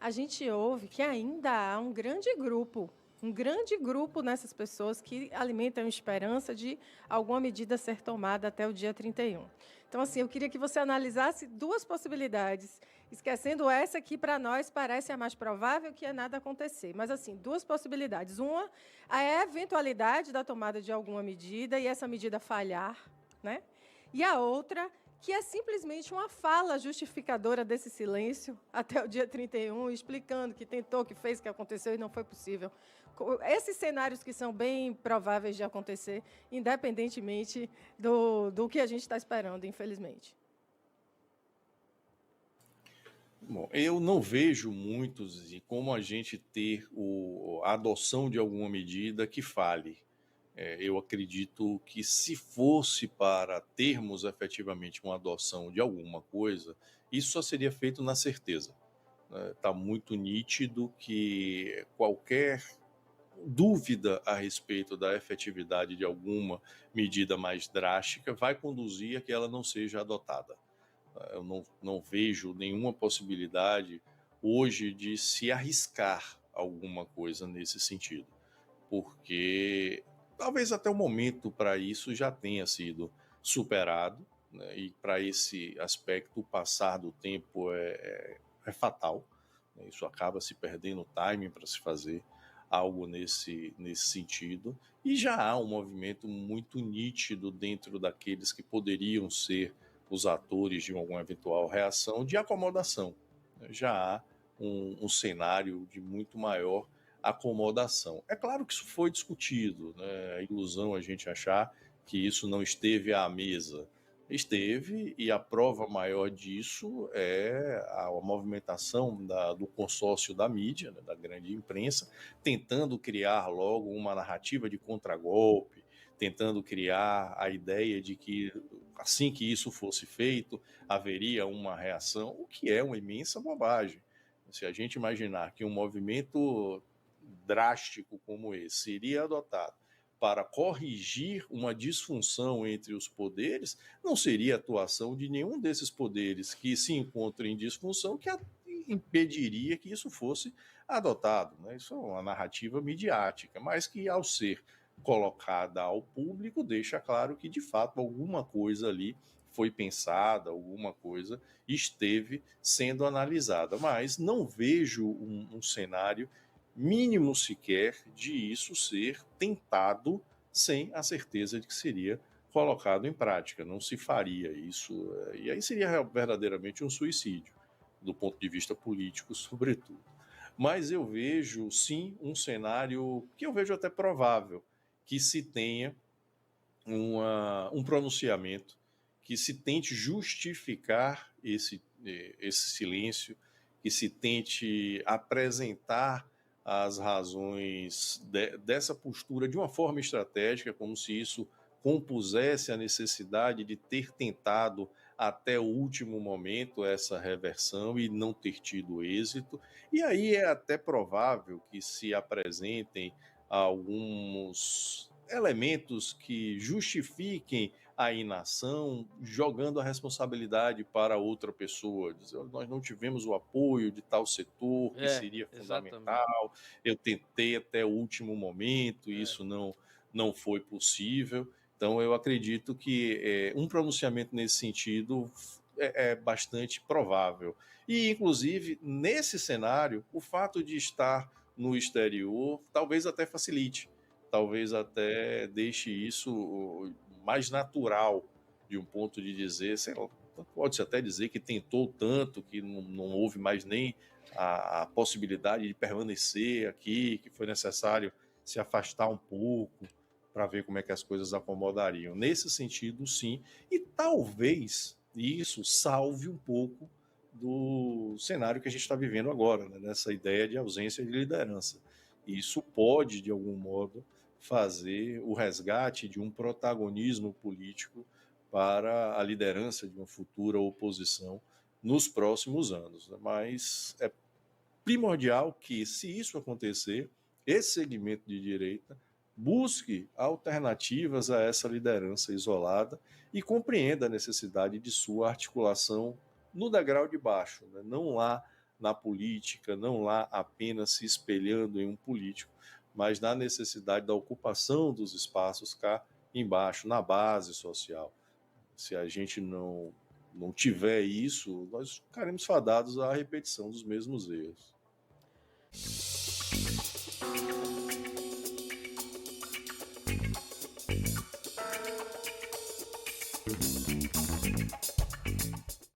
a gente ouve que ainda há um grande grupo nessas pessoas que alimentam esperança de alguma medida ser tomada até o dia 31. Então, assim, eu queria que você analisasse duas possibilidades, esquecendo essa que, para nós, parece a mais provável, que é nada acontecer. Mas, assim, duas possibilidades. Uma, a eventualidade da tomada de alguma medida e essa medida falhar, né? E a outra, que é simplesmente uma fala justificadora desse silêncio até o dia 31, explicando que tentou, que fez, que aconteceu e não foi possível. Esses cenários que são bem prováveis de acontecer, independentemente do que a gente está esperando, infelizmente. Bom, eu não vejo muitos de como a gente ter a adoção de alguma medida que fale. Eu acredito que se fosse para termos efetivamente uma adoção de alguma coisa, isso só seria feito na certeza. Está muito nítido que qualquer dúvida a respeito da efetividade de alguma medida mais drástica vai conduzir a que ela não seja adotada. Eu não vejo nenhuma possibilidade hoje de se arriscar alguma coisa nesse sentido, porque talvez até o momento para isso já tenha sido superado, né? E para esse aspecto, o passar do tempo é fatal, né? Isso acaba se perdendo o timing para se fazer algo nesse sentido, e já há um movimento muito nítido dentro daqueles que poderiam ser os atores de alguma eventual reação de acomodação. Já há um cenário de muito maior acomodação. É claro que isso foi discutido, né? A ilusão a gente achar que isso não esteve à mesa. Esteve, e a prova maior disso é a movimentação do consórcio da mídia, né, da grande imprensa, tentando criar logo uma narrativa de contragolpe, tentando criar a ideia de que assim que isso fosse feito, haveria uma reação, o que é uma imensa bobagem. Se a gente imaginar que um movimento drástico como esse seria adotado para corrigir uma disfunção entre os poderes, não seria atuação de nenhum desses poderes que se encontram em disfunção que impediria que isso fosse adotado, né? Isso é uma narrativa midiática, mas que, ao ser colocada ao público, deixa claro que, de fato, alguma coisa ali foi pensada, alguma coisa esteve sendo analisada. Mas não vejo um cenário mínimo sequer de isso ser tentado sem a certeza de que seria colocado em prática. Não se faria isso, e aí seria verdadeiramente um suicídio, do ponto de vista político, sobretudo. Mas eu vejo, sim, um cenário que eu vejo até provável, que se tenha um pronunciamento, que se tente justificar esse silêncio, que se tente apresentar as razões dessa postura de uma forma estratégica, como se isso compusesse a necessidade de ter tentado até o último momento essa reversão e não ter tido êxito. E aí é até provável que se apresentem alguns elementos que justifiquem a inação, jogando a responsabilidade para outra pessoa, dizendo, nós não tivemos o apoio de tal setor que seria Exatamente. fundamental, eu tentei até o último momento e É. isso não foi possível. Então eu acredito que um pronunciamento nesse sentido é bastante provável. E, inclusive, nesse cenário, o fato de estar no exterior talvez até facilite, talvez até deixe isso mais natural, de um ponto de dizer, sei lá, pode-se até dizer que tentou tanto, que não houve mais nem a possibilidade de permanecer aqui, que foi necessário se afastar um pouco para ver como é que as coisas acomodariam. Nesse sentido, sim, e talvez isso salve um pouco do cenário que a gente está vivendo agora, né? Nessa ideia de ausência de liderança. Isso pode, de algum modo, fazer o resgate de um protagonismo político para a liderança de uma futura oposição nos próximos anos. Mas é primordial que, se isso acontecer, esse segmento de direita busque alternativas a essa liderança isolada e compreenda a necessidade de sua articulação no degrau de baixo, né? Não lá na política, não lá apenas se espelhando em um político, mas na necessidade da ocupação dos espaços cá embaixo, na base social. Se a gente não tiver isso, nós ficaremos fadados à repetição dos mesmos erros.